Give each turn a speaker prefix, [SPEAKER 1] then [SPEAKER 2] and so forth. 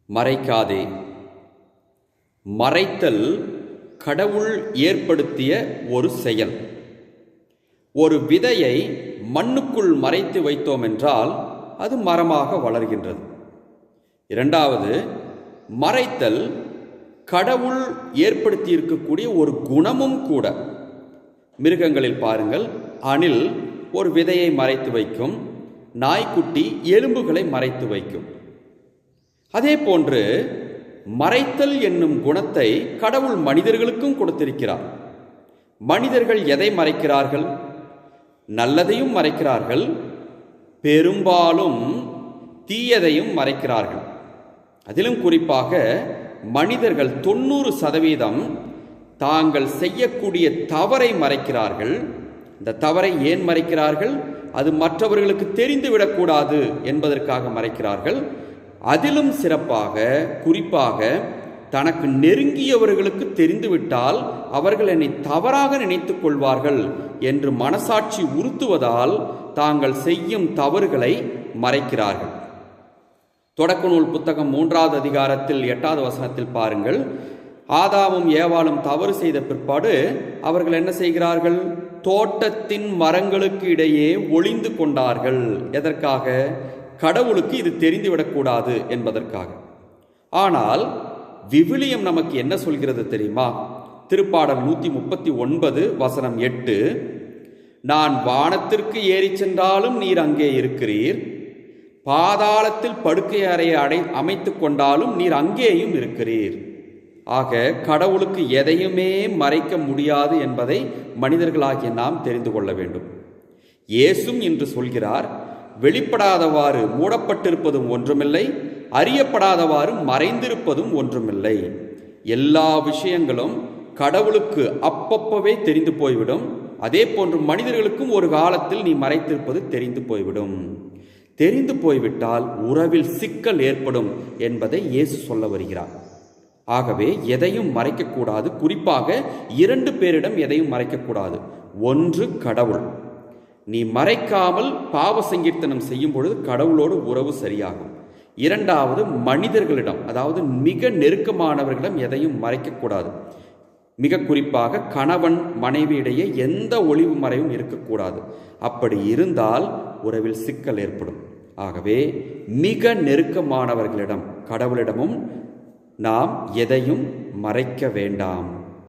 [SPEAKER 1] மறைக்காதே. மறைத்தல் கடவுள் ஏற்படுத்திய ஒரு செயல். ஒரு விதையை மண்ணுக்குள் மறைத்து வைத்தோம் என்றால் அது மரமாக வளர்கின்றது. இரண்டாவது, மறைத்தல் கடவுள் ஏற்படுத்தி இருக்கக்கூடிய ஒரு குணமும் கூட. மிருகங்களில் பாருங்கள், அணில் ஒரு விதையை மறைத்து வைக்கும், நாய்க்குட்டி எலும்புகளை மறைத்து வைக்கும். அதே போன்று மறைத்தல் என்னும் குணத்தை கடவுள் மனிதர்களுக்கும் கொடுத்திருக்கிறார். மனிதர்கள் எதை மறைக்கிறார்கள்? நல்லதையும் மறைக்கிறார்கள், பெரும்பாலும் தீயதையும் மறைக்கிறார்கள். அதிலும் குறிப்பாக மனிதர்கள் 90% தாங்கள் செய்யக்கூடிய தவறை மறைக்கிறார்கள். இந்த தவறை ஏன் மறைக்கிறார்கள்? அது மற்றவர்களுக்கு தெரிந்துவிடக்கூடாது என்பதற்காக மறைக்கிறார்கள். அதிலும் சிறப்பாக, குறிப்பாக தனக்கு நெருங்கியவர்களுக்கு தெரிந்துவிட்டால் அவர்கள் என்னை தவறாக நினைத்துக் கொள்வார்கள் என்று மனசாட்சி உறுத்துவதால் தாங்கள் செய்யும் தவறுகளை மறைக்கிறார்கள். தொடக்க நூல் புத்தகம் 3வது அதிகாரத்தில் 8வது வசனத்தில் பாருங்கள், ஆதாமும் ஏவாளும் தவறு செய்த பிற்பாடு அவர்கள் என்ன செய்கிறார்கள்? தோட்டத்தின் மரங்களுக்கு இடையே ஒளிந்து கொண்டார்கள். எதற்காக? கடவுளுக்கு இது தெரிந்துவிடக்கூடாது என்பதற்காக. ஆனால் விவிலியம் நமக்கு என்ன சொல்கிறது தெரியுமா? திருப்பாடல் 139 வசனம் 8, நான் வானத்திற்கு ஏறி சென்றாலும் நீர் அங்கே இருக்கிறீர், பாதாளத்தில் படுக்கை அறையை அமைத்து கொண்டாலும் நீர் அங்கேயும் இருக்கிறீர். ஆக கடவுளுக்கு எதையுமே மறைக்க முடியாது என்பதை மனிதர்களாகிய நாம் தெரிந்து கொள்ள வேண்டும். இயேசும் இன்று சொல்கிறார், வெளிப்படாதவாறு மூடப்பட்டிருப்பதும் ஒன்றுமில்லை, அறியப்படாதவாறு மறைந்திருப்பதும் ஒன்றுமில்லை. எல்லா விஷயங்களும் கடவுளுக்கு அப்பப்பவே தெரிந்து போய்விடும். அதே போன்று மனிதர்களுக்கும் ஒரு காலத்தில் நீ மறைத்திருப்பது தெரிந்து போய்விடும். தெரிந்து போய்விட்டால் உறவில் சிக்கல் ஏற்படும் என்பதை இயேசு சொல்ல வருகிறார். ஆகவே எதையும் மறைக்கக்கூடாது. குறிப்பாக 2 பேரிடம் எதையும் மறைக்கக்கூடாது. ஒன்று, கடவுள். நீ மறைக்காமல் பாவ சங்கீர்த்தனம் செய்யும் பொழுது கடவுளோடு உறவு சரியாகும். இரண்டாவது, மனிதர்களிடம், அதாவது மிக நெருக்கமானவர்களிடம் எதையும் மறைக்கக்கூடாது. மிக குறிப்பாக கணவன் மனைவியிடையே எந்த ஒளிவு மறைவும் இருக்கக்கூடாது. அப்படி இருந்தால் உறவில் சிக்கல் ஏற்படும். ஆகவே மிக நெருக்கமானவர்களிடம், கடவுளிடமும் நாம் எதையும் மறைக்க வேண்டாம்.